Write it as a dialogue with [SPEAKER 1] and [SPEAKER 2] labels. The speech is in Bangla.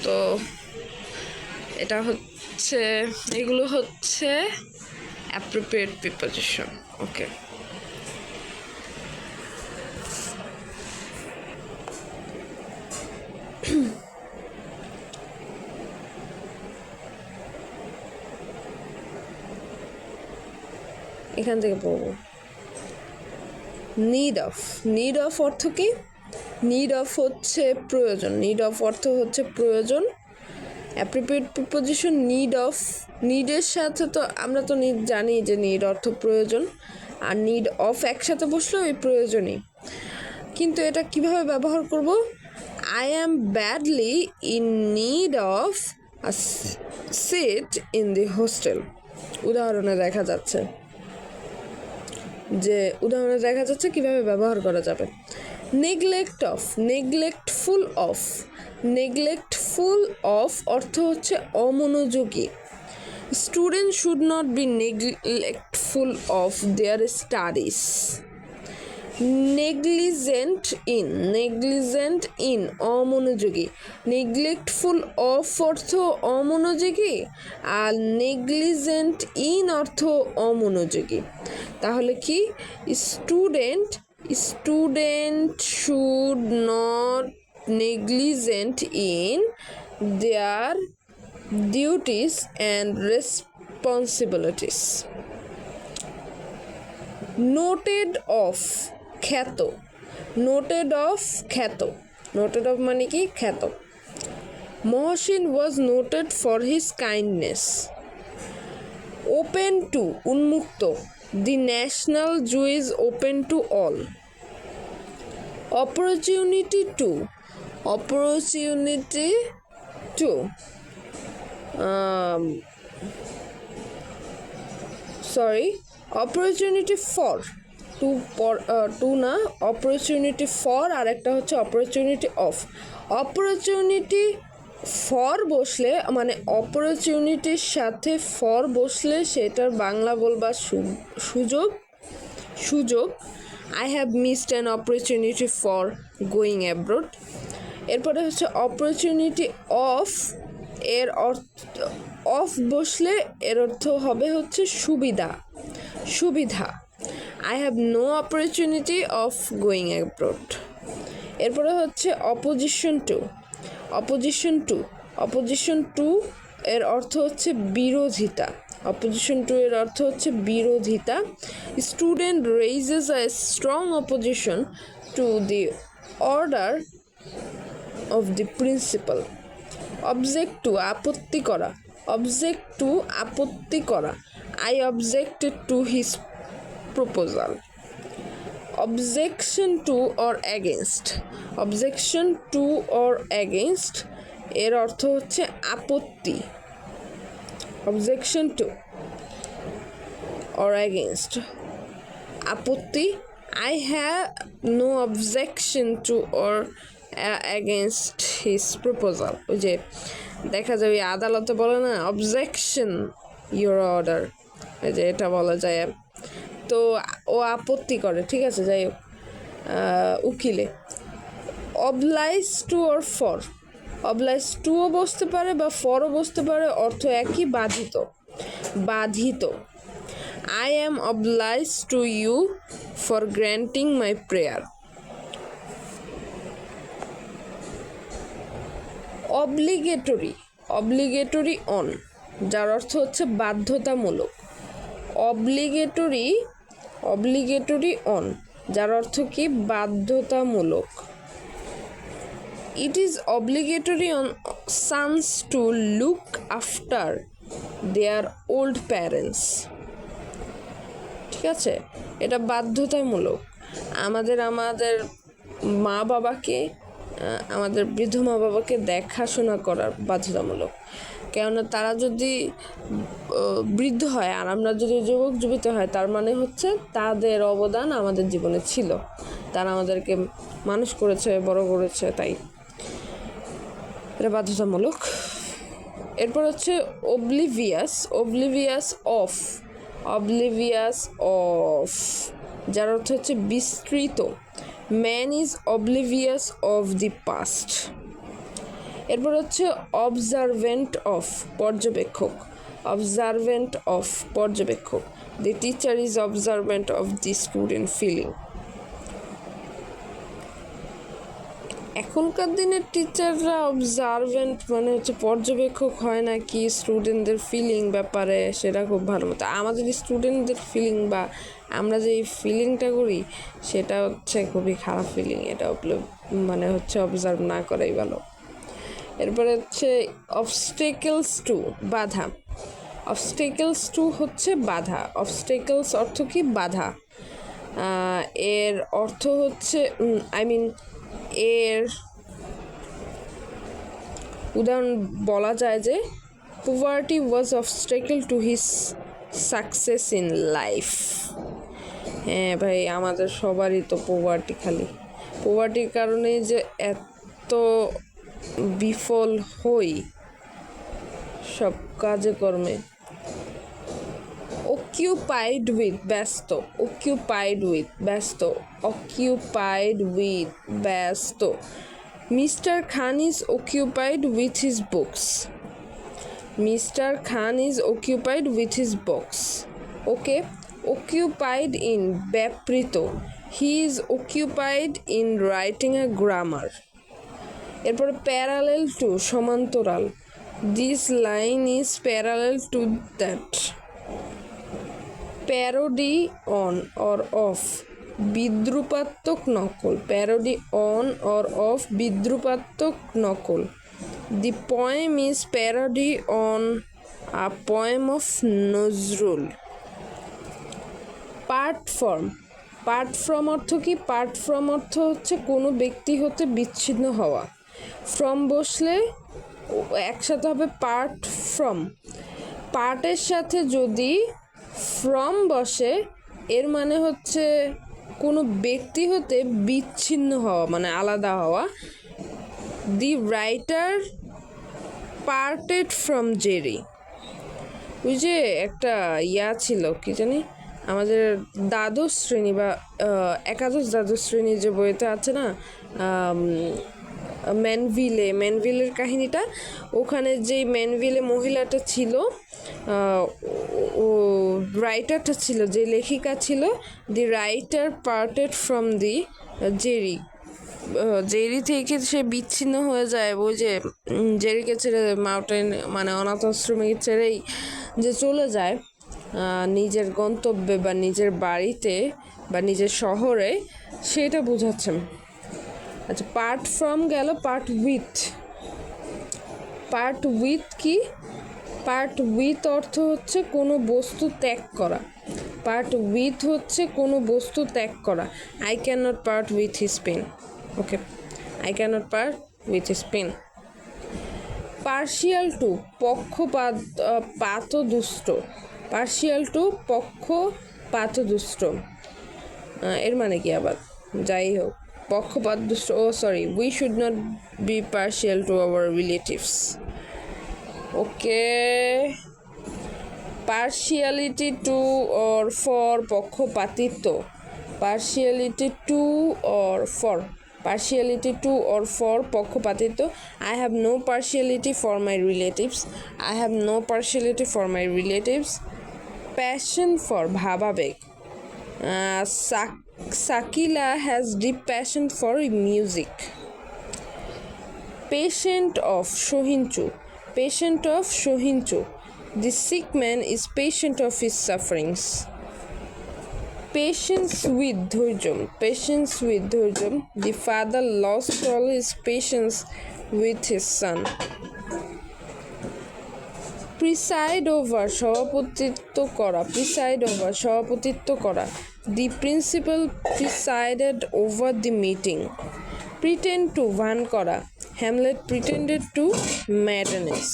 [SPEAKER 1] তো এটা হচ্ছে, এগুলো হচ্ছে অ্যাপ্রোপ্রিয়েট প্রিপোজিশন। ওকে, এখান থেকে পড়বো। নিড অফ, নিড অফ অর্থ কি? নিড অফ হচ্ছে প্রয়োজন, নিড অফ অর্থ হচ্ছে প্রয়োজন। অ্যাপ্রোপ্রিয়েট প্রিপোজিশন নিড অফ, নিডের সাথে তো আমরা তো নিড জানি যে নিড অর্থ প্রয়োজন, আর নিড অফ একসাথে বসলে ওই প্রয়োজনই। কিন্তু এটা কিভাবে ব্যবহার করব? I am badly in need of a seat in the hostel. উদাহরণে দেখা যাচ্ছে কিভাবে ব্যবহার করা যাবে। Neglect of, neglectful of, neglectful of অর্থ হচ্ছে অমনোযোগী। Student should not be neglectful of their studies. Negligent in, negligent in অমনোযোগী, নেগলেক্টফুল অফ অর্থ অমনোযোগী, আর নেগলিজেন্ট ইন অর্থ অমনোযোগী। তাহলে কি? Student, student should not negligent in their duties and responsibilities. Noted of, খ্যাত, নোটেড অফ খ্যাত, নোটেড অফ মানে কি? খ্যাত। Mohsin was noted for his kindness. Open to, উন্মুক্ত, the national zoo is open to all. Opportunity to, opportunity to, sorry, opportunity for, to না, অপরচুনিটি ফর, আর একটা হচ্ছে অপরচুনিটি অফ। অপরচুনিটি ফর বসলে মানে অপরচুনিটির সাথে ফর বসলে সেটার বাংলা বলবা সুযোগ, সুযোগ। I have missed an opportunity for going abroad. এরপরে হচ্ছে অপরচুনিটি অফ, এর অর্থ অফ বসলে এর অর্থ হবে হচ্ছে সুবিধা, সুবিধা। I have no opportunity of going abroad. এরপরে হচ্ছে opposition to, opposition to, opposition to এর অর্থ হচ্ছে বিরোধিতা, অপোজিশন টু এর অর্থ হচ্ছে বিরোধিতা। Student raises a strong opposition to the order of the principal. Object to, আপত্তি করা, অবজেক্ট টু আপত্তি করা। I objected to his proposal. Objection to or against, objection to or against এর অর্থ হচ্ছে আপত্তি। অবজেকশন টু অর অ্যাগেনস্ট, আপত্তি। I have no objection to or against his proposal. ওই যে দেখা যায় ওই আদালতে বলে না, অবজেকশন ইউর অর্ডার, এই যে এটা বলা যায়। তো ও আপত্তি করে, ঠিক আছে, যাই হোক, উকিলে। Oblige to or for, oblige টুও বসতে পারে বা ফরও বসতে পারে, অর্থ একই, বাধিত, বাধিত। I am oblige to you for granting my prayer. Obligatory, obligatory on, যার অর্থ হচ্ছে বাধ্যতামূলক। অব্লিগেটরি, অব্লিগেটরি অন, যার অর্থ কি? বাধ্যতামূলক। It is obligatory on sons to look after their old parents. ঠিক আছে, এটা বাধ্যতামূলক। আমাদের মা বাবাকে, আমাদের বৃদ্ধ মা বাবাকে দেখাশোনা করার বাধ্যতামূলক। কেননা তারা যদি বৃদ্ধ হয় আর আমরা যদি যুবক যুবিত হয়, তার মানে হচ্ছে তাদের অবদান আমাদের জীবনে ছিল, তারা আমাদেরকে মানুষ করেছে, বড় করেছে, তাই এটা বাধ্যতামূলক। এরপর হচ্ছে oblivious, oblivious of, oblivious of, যার অর্থ হচ্ছে বিস্তৃত। Man is oblivious of the past. এরপর হচ্ছে অবজারভেন্ট অফ, পর্যবেক্ষক। অবজারভেন্ট অফ, পর্যবেক্ষক। The teacher is observant of the student feeling. এখনকার দিনের টিচাররা অবজারভেন্ট মানে হচ্ছে পর্যবেক্ষক হয় না কি স্টুডেন্টদের ফিলিং ব্যাপারে, সেটা খুব ভালো মতো। আমাদের স্টুডেন্টদের ফিলিং বা আমরা যে ফিলিংটা করি সেটা হচ্ছে খুবই খারাপ ফিলিং, এটা মানে হচ্ছে অবজার্ভ না করাই ভালো। এরপরে হচ্ছে অবস্টেকলস টু, বাধা। অবস্টেকলস টু হচ্ছে বাধা। অবস্টেকলস অর্থ কি? বাধা। এর অর্থ হচ্ছে এর উদাহরণ বলা যায় যে poverty was obstacle to his success in life। হ্যাঁ ভাই, আমাদের সবারই তো পোভার্টি, খালি পোভার্টির কারণেই যে এত বিফল হই সব কাজে কর্মে। occupied with, ব্যস্ত। occupied with, ব্যস্ত। occupied with, ব্যস্ত। Mr. Khan is occupied with his books. Mr. Khan is occupied with his books. Okay. occupied in, ব্যাপৃত। He is occupied in writing a grammar. এরপরে parallel to, সমান্তরাল। This line is parallel to that. parody on or of, বিদ্রূপাত্মক নকল। parody on or of, বিদ্রূপাত্মক নকল। The poem is parody on a poem of Nazrul. Part from, part from অর্থ কি? পার্ট ফ্রম অর্থ হচ্ছে কোনো ব্যক্তি হতে বিচ্ছিন্ন হওয়া। ফ্রম বসলে একসাথে হবে পার্ট ফ্রম। পার্টের সাথে যদি ফ্রম বসে এর মানে হচ্ছে কোনো ব্যক্তি হতে বিচ্ছিন্ন হওয়া, মানে আলাদা হওয়া। দি রাইটার পার্টেড ফ্রম জেরি। ওই যে একটা ছিল কি জানি, আমাদের দ্বাদশ শ্রেণী বা একাদশ দ্বাদশ শ্রেণীর যে বইতে আছে না, ম্যানভিলের কাহিনীটা, ওখানে যেই ম্যানভিলে মহিলাটা ছিল, ও রাইটারটা ছিল, যে লেখিকা ছিল, দি writer parted from the Jerry. Jerry থেকে সে বিচ্ছিন্ন হয়ে যায়, ওই যে জেরিকে ছেড়ে মাউন্টেন মানে অনাথ আশ্রমে ছেড়েই যে চলে যায় নিজের গন্তব্যে বা নিজের বাড়িতে বা নিজের শহরে, সেটা বোঝাচ্ছেন। আচ্ছা, পার্ট ফ্রম গেল। পার্ট উইথ, পার্ট উইথ কি? পার্ট উইথ অর্থ হচ্ছে কোনো বস্তু ত্যাগ করা। পার্ট উইথ হচ্ছে কোনো বস্তু ত্যাগ করা। I can not part with his pen. Okay, I can not part with his pen. Partial to, পক্ষপাতদুষ্ট। পার্শিয়াল টু, পক্ষপাতদুষ্ট। এর মানে কি আবার? যাই হোক, পক্ষপাতদুষ্ট। Oh sorry, we should not be partial to our relatives. Okay, partiality to or for, পক্ষপাতিত্ব। Partiality to or for, partiality to or for, পক্ষপাতিত্ব। I have no partiality for my relatives. I have no partiality for my relatives. Passion for, ভাবাবেগ। Sakila has deep passion for music. Patient of, সহিঞ্চু। Patient of, সহিঞ্চু। The sick man is patient of his sufferings. Patience with, ধৈর্য। Patience with, ধৈর্য। The father lost all his patience with his son. Preside over, সভাপতিত্ব করা। Preside over, সভাপতিত্ব করা। The principal presided over the meeting. Pretend to, ভান করা। Hamlet pretended to madness.